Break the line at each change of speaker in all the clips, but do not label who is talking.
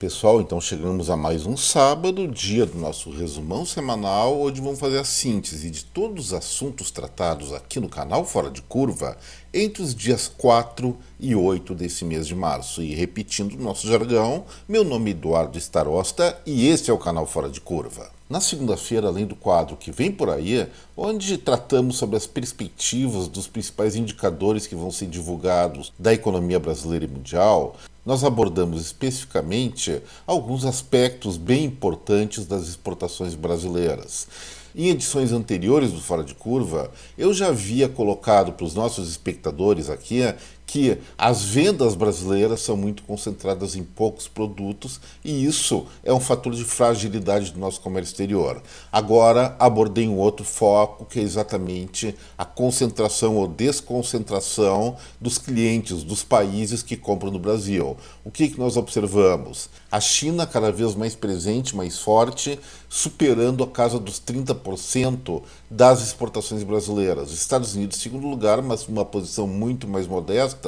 Pessoal, então chegamos a mais um sábado, dia do nosso resumão semanal, onde vamos fazer a síntese de todos os assuntos tratados aqui no canal Fora de Curva entre os dias 4 e 8 desse mês de março. E repetindo o nosso jargão, meu nome é Eduardo Starosta e este é o canal Fora de Curva. Na segunda-feira, além do quadro que vem por aí, onde tratamos sobre as perspectivas dos principais indicadores que vão ser divulgados da economia brasileira e mundial, nós abordamos especificamente alguns aspectos bem importantes das exportações brasileiras. Em edições anteriores do Fora de Curva, eu já havia colocado para os nossos espectadores aqui que as vendas brasileiras são muito concentradas em poucos produtos e isso é um fator de fragilidade do nosso comércio exterior. Agora abordei um outro foco que é exatamente a concentração ou desconcentração dos clientes dos países que compram no Brasil. O que nós observamos? A China cada vez mais presente, mais forte, superando a casa dos 30% das exportações brasileiras. Estados Unidos, em segundo lugar, mas uma posição muito mais modesta,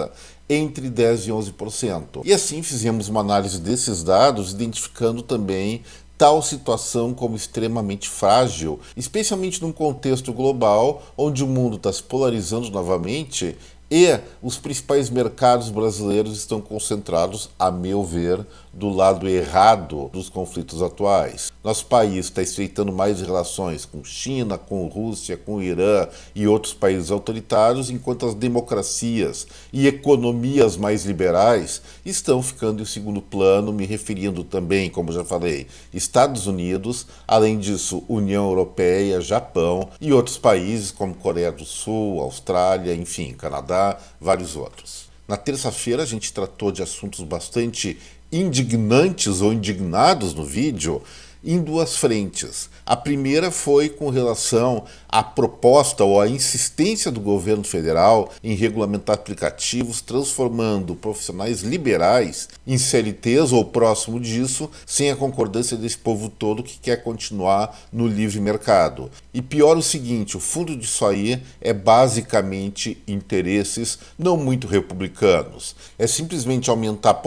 entre 10% e 11%. E assim fizemos uma análise desses dados, identificando também tal situação como extremamente frágil, especialmente num contexto global onde o mundo está se polarizando novamente e os principais mercados brasileiros estão concentrados, a meu ver, do lado errado dos conflitos atuais. Nosso país está estreitando mais relações com China, com Rússia, com Irã e outros países autoritários, enquanto as democracias e economias mais liberais estão ficando em segundo plano, me referindo também, como já falei, Estados Unidos, além disso, União Europeia, Japão e outros países como Coreia do Sul, Austrália, enfim, Canadá, vários outros. Na terça-feira a gente tratou de assuntos bastante indignantes ou indignados no vídeo em duas frentes. A primeira foi com relação à proposta ou à insistência do governo federal em regulamentar aplicativos, transformando profissionais liberais em CLTs ou próximo disso, sem a concordância desse povo todo que quer continuar no livre mercado. E pior o seguinte, o fundo disso aí é basicamente interesses não muito republicanos. É simplesmente aumentar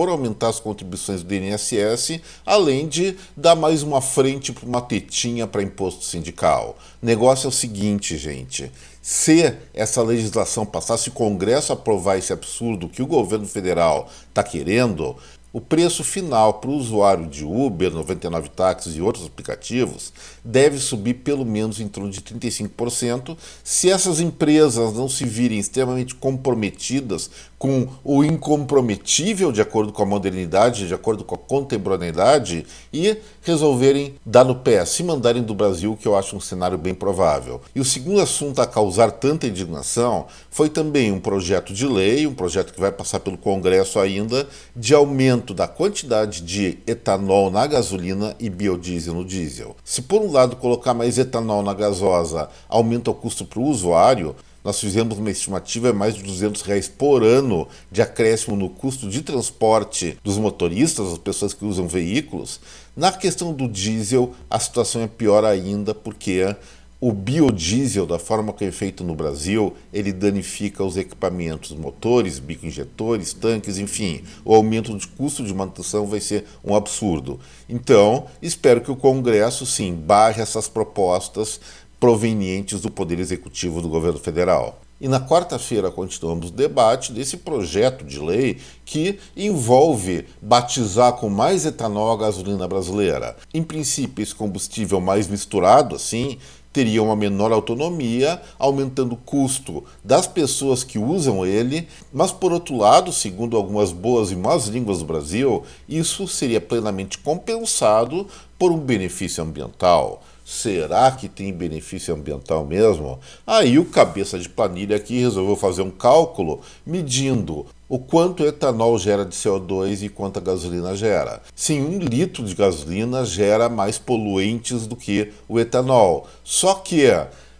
as contribuições do INSS, além de dar mais uma frente para uma tetinha para imposto sindical. O negócio é o seguinte, gente. Se essa legislação passar, se o Congresso aprovar esse absurdo que o governo federal está querendo, o preço final para o usuário de Uber, 99 táxis e outros aplicativos deve subir pelo menos em torno de 35%, se essas empresas não se virem extremamente comprometidas com o incomprometível, de acordo com a modernidade, de acordo com a contemporaneidade, e resolverem dar no pé, se mandarem do Brasil, que eu acho um cenário bem provável. E o segundo assunto a causar tanta indignação foi também um projeto de lei, um projeto que vai passar pelo Congresso ainda, de aumento da quantidade de etanol na gasolina e biodiesel no diesel. Se por um lado colocar mais etanol na gasosa aumenta o custo para o usuário, nós fizemos uma estimativa de mais de R$ 200 por ano de acréscimo no custo de transporte dos motoristas, das pessoas que usam veículos. Na questão do diesel, a situação é pior ainda porque o biodiesel, da forma que é feito no Brasil, ele danifica os equipamentos, motores, bico-injetores, tanques, enfim. O aumento de custo de manutenção vai ser um absurdo. Então, espero que o Congresso, sim, barre essas propostas provenientes do Poder Executivo do Governo Federal. E na quarta-feira continuamos o debate desse projeto de lei que envolve batizar com mais etanol a gasolina brasileira. Em princípio, esse combustível mais misturado, assim, teria uma menor autonomia, aumentando o custo das pessoas que usam ele, mas por outro lado, segundo algumas boas e más línguas do Brasil, isso seria plenamente compensado por um benefício ambiental. Será que tem benefício ambiental mesmo? Aí o cabeça de planilha aqui resolveu fazer um cálculo medindo o quanto o etanol gera de CO2 e quanto a gasolina gera. Sim, 1 litro de gasolina gera mais poluentes do que o etanol. Só que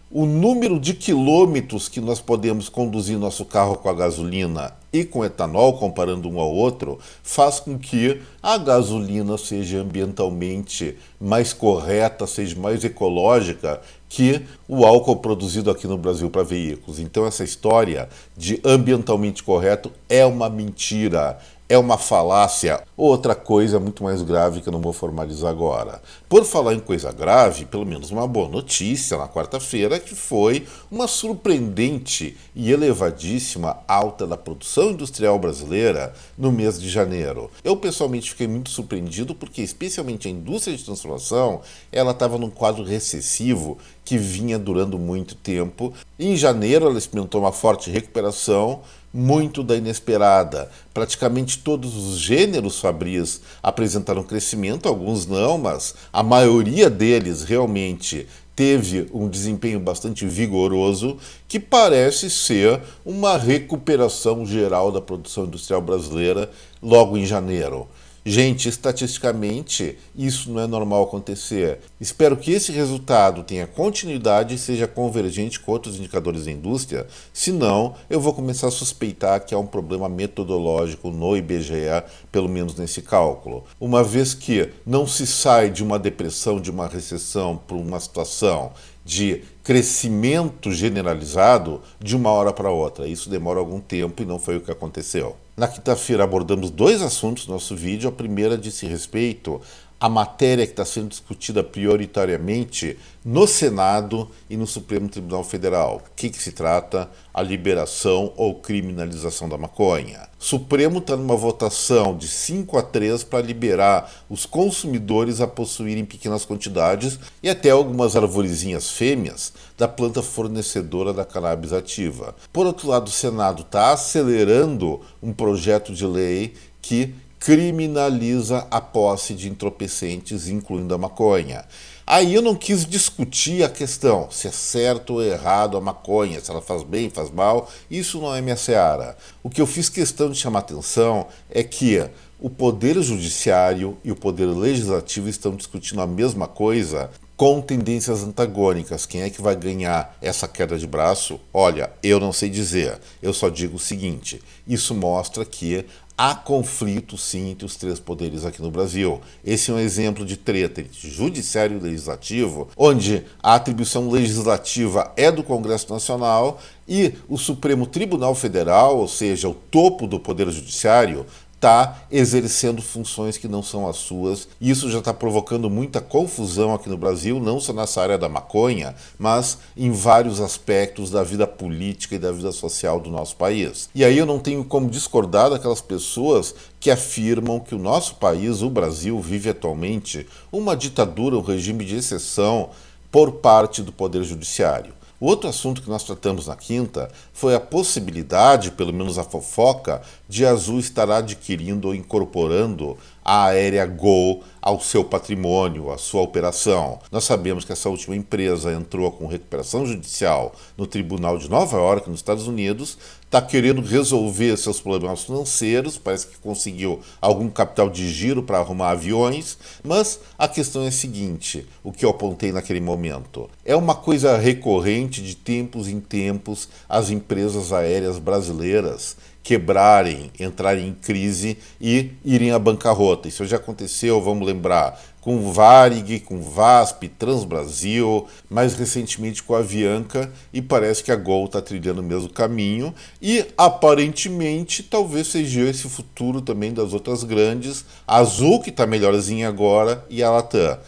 o número de quilômetros que nós podemos conduzir nosso carro com a gasolina e com etanol, comparando um ao outro, faz com que a gasolina seja ambientalmente mais correta, seja mais ecológica que o álcool produzido aqui no Brasil para veículos. Então essa história de ambientalmente correto é uma mentira. é uma falácia. Outra coisa muito mais grave que eu não vou formalizar agora. Por falar em coisa grave, pelo menos uma boa notícia na quarta-feira, que foi uma surpreendente e elevadíssima alta da produção industrial brasileira no mês de janeiro. Eu pessoalmente fiquei muito surpreendido porque, especialmente a indústria de transformação, ela estava num quadro recessivo que vinha durando muito tempo. Em janeiro ela experimentou uma forte recuperação, muito da inesperada. Praticamente todos os gêneros fabris apresentaram crescimento, alguns não, mas a maioria deles realmente teve um desempenho bastante vigoroso, que parece ser uma recuperação geral da produção industrial brasileira logo em janeiro. Gente, estatisticamente, isso não é normal acontecer. Espero que esse resultado tenha continuidade e seja convergente com outros indicadores da indústria, senão eu vou começar a suspeitar que há um problema metodológico no IBGE, pelo menos nesse cálculo. Uma vez que não se sai de uma depressão, de uma recessão, para uma situação de crescimento generalizado de uma hora para outra. Isso demora algum tempo e não foi o que aconteceu. Na quinta-feira abordamos dois assuntos no nosso vídeo. A primeira disse respeito à matéria que está sendo discutida prioritariamente no Senado e no Supremo Tribunal Federal. O que se trata? A liberação ou criminalização da maconha. O Supremo está numa votação de 5-3 para liberar os consumidores a possuírem pequenas quantidades e até algumas arvorezinhas fêmeas da planta fornecedora da cannabis ativa. Por outro lado, o Senado está acelerando um projeto de lei que criminaliza a posse de entorpecentes, incluindo a maconha. Aí eu não quis discutir a questão se é certo ou errado a maconha, se ela faz bem, faz mal, isso não é minha seara. O que eu fiz questão de chamar atenção é que o Poder Judiciário e o Poder Legislativo estão discutindo a mesma coisa com tendências antagônicas. Quem é que vai ganhar essa queda de braço? Olha, eu não sei dizer. Eu só digo o seguinte: isso mostra que há conflito, sim, entre os três poderes aqui no Brasil. Esse é um exemplo de treta entre judiciário e legislativo, onde a atribuição legislativa é do Congresso Nacional e o Supremo Tribunal Federal, ou seja, o topo do Poder Judiciário, está exercendo funções que não são as suas. Isso já está provocando muita confusão aqui no Brasil, não só nessa área da maconha, mas em vários aspectos da vida política e da vida social do nosso país. E aí eu não tenho como discordar daquelas pessoas que afirmam que o nosso país, o Brasil, vive atualmente uma ditadura, um regime de exceção por parte do Poder Judiciário. O outro assunto que nós tratamos na quinta foi a possibilidade, pelo menos a fofoca, de a Azul estar adquirindo ou incorporando a aérea Gol ao seu patrimônio, à sua operação. Nós sabemos que essa última empresa entrou com recuperação judicial no Tribunal de Nova York, nos Estados Unidos, está querendo resolver seus problemas financeiros, parece que conseguiu algum capital de giro para arrumar aviões, mas a questão é a seguinte, o que eu apontei naquele momento. É uma coisa recorrente de tempos em tempos as empresas aéreas brasileiras quebrarem, entrarem em crise e irem à bancarrota. Isso já aconteceu, vamos lembrar, com Varig, com VASP, Transbrasil, mais recentemente com a Avianca, e parece que a Gol está trilhando o mesmo caminho e aparentemente talvez seja esse o futuro também das outras grandes, a Azul que está melhorzinha agora e a Latam.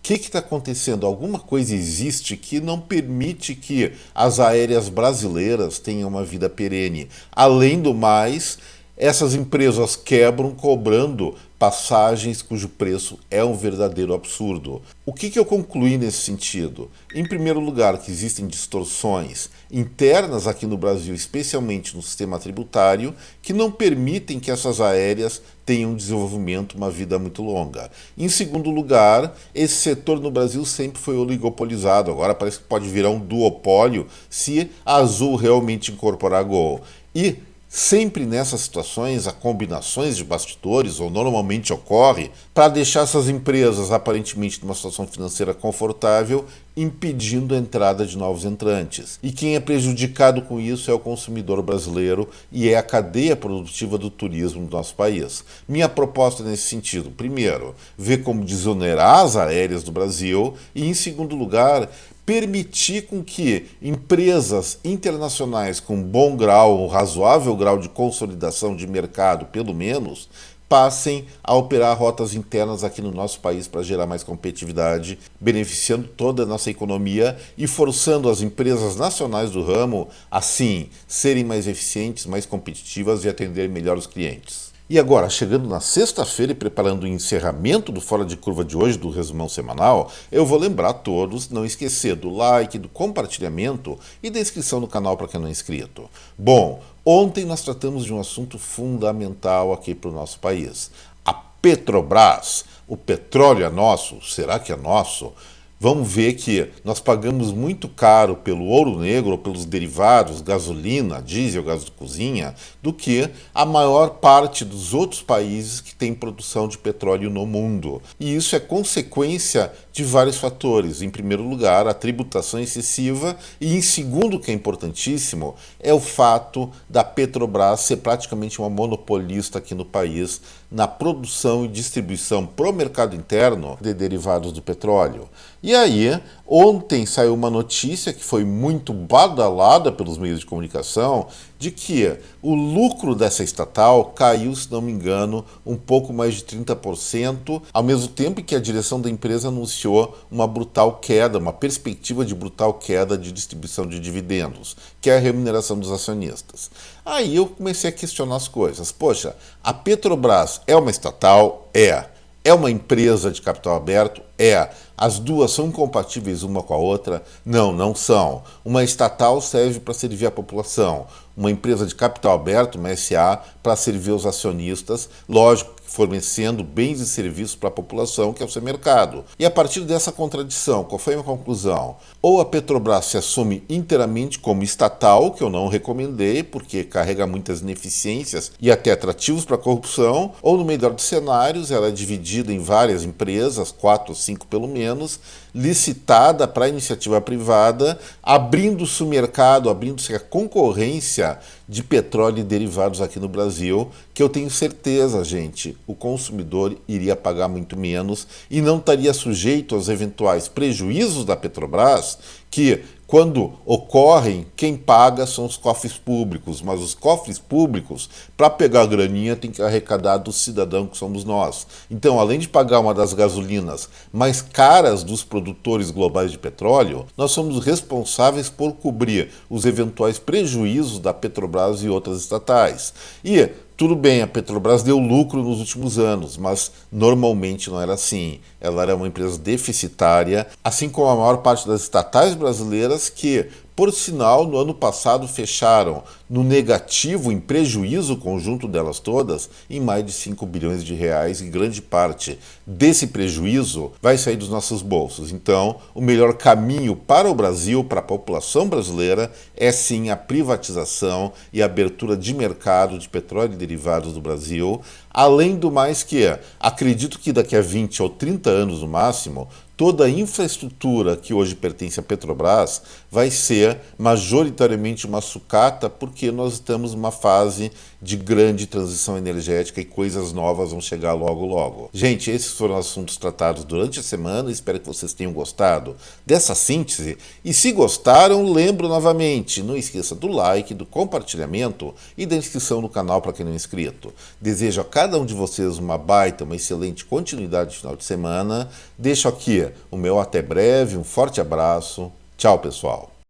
O que está acontecendo? Alguma coisa existe que não permite que as aéreas brasileiras tenham uma vida perene. Além do mais, essas empresas quebram cobrando passagens cujo preço é um verdadeiro absurdo. O que eu concluí nesse sentido? Em primeiro lugar, que existem distorções internas aqui no Brasil, especialmente no sistema tributário, que não permitem que essas aéreas tenham um desenvolvimento, uma vida muito longa. Em segundo lugar, esse setor no Brasil sempre foi oligopolizado, agora parece que pode virar um duopólio se a Azul realmente incorporar a Gol. E sempre nessas situações, há combinações de bastidores, ou normalmente ocorre, para deixar essas empresas aparentemente numa situação financeira confortável, impedindo a entrada de novos entrantes. E quem é prejudicado com isso é o consumidor brasileiro e é a cadeia produtiva do turismo do nosso país. Minha proposta nesse sentido, primeiro, ver como desonerar as aéreas do Brasil e, em segundo lugar, permitir com que empresas internacionais com bom grau, um razoável grau de consolidação de mercado, pelo menos, passem a operar rotas internas aqui no nosso país para gerar mais competitividade, beneficiando toda a nossa economia e forçando as empresas nacionais do ramo, assim, serem mais eficientes, mais competitivas e atender melhor os clientes. E agora, chegando na sexta-feira e preparando o encerramento do Fora de Curva de hoje, do resumão semanal, eu vou lembrar a todos não esquecer do like, do compartilhamento e da inscrição no canal para quem não é inscrito. Bom, ontem nós tratamos de um assunto fundamental aqui para o nosso país. A Petrobras. O petróleo é nosso? Será que é nosso? Vamos ver que nós pagamos muito caro pelo ouro negro, pelos derivados, gasolina, diesel, gás de cozinha, do que a maior parte dos outros países que têm produção de petróleo no mundo. E isso é consequência de vários fatores. Em primeiro lugar, a tributação excessiva e, em segundo, que é importantíssimo, é o fato da Petrobras ser praticamente uma monopolista aqui no país na produção e distribuição para o mercado interno de derivados do petróleo. E aí, ontem saiu uma notícia que foi muito badalada pelos meios de comunicação de que o lucro dessa estatal caiu, se não me engano, um pouco mais de 30%, ao mesmo tempo que a direção da empresa anunciou uma brutal queda, uma perspectiva de brutal queda de distribuição de dividendos, que é a remuneração dos acionistas. Aí eu comecei a questionar as coisas. Poxa, a Petrobras é uma estatal? É. É uma empresa de capital aberto? É. As duas são compatíveis uma com a outra? Não, não são. Uma estatal serve para servir a população. Uma empresa de capital aberto, uma SA, para servir os acionistas, lógico, fornecendo bens e serviços para a população, que é o seu mercado. E a partir dessa contradição, qual foi a minha conclusão? Ou a Petrobras se assume inteiramente como estatal, que eu não recomendei, porque carrega muitas ineficiências e até atrativos para a corrupção, ou no melhor dos cenários, ela é dividida em várias empresas, 4 ou 5 pelo menos, licitada para a iniciativa privada, abrindo-se o mercado, abrindo-se a concorrência de petróleo e derivados aqui no Brasil, que eu tenho certeza, gente, o consumidor iria pagar muito menos e não estaria sujeito aos eventuais prejuízos da Petrobras, que quando ocorrem, quem paga são os cofres públicos, mas os cofres públicos, para pegar a graninha, tem que arrecadar do cidadão que somos nós. Então, além de pagar uma das gasolinas mais caras dos produtores globais de petróleo, nós somos responsáveis por cobrir os eventuais prejuízos da Petrobras e outras estatais. E tudo bem, a Petrobras deu lucro nos últimos anos, mas normalmente não era assim. Ela era uma empresa deficitária, assim como a maior parte das estatais brasileiras que, por sinal, no ano passado fecharam no negativo, em prejuízo o conjunto delas todas, em mais de 5 bilhões de reais, e grande parte desse prejuízo vai sair dos nossos bolsos. Então, o melhor caminho para o Brasil, para a população brasileira, é sim a privatização e a abertura de mercado de petróleo e derivados do Brasil. Além do mais que, acredito que daqui a 20 ou 30 anos no máximo, toda a infraestrutura que hoje pertence à Petrobras vai ser majoritariamente uma sucata, porque nós estamos numa fase de grande transição energética e coisas novas vão chegar logo logo. Gente, esses foram assuntos tratados durante a semana, espero que vocês tenham gostado dessa síntese, e se gostaram, lembro novamente, não esqueça do like, do compartilhamento e da inscrição no canal para quem não é inscrito. Desejo a cada um de vocês uma baita, uma excelente continuidade de final de semana. Deixo aqui o meu até breve, um forte abraço. Tchau, pessoal.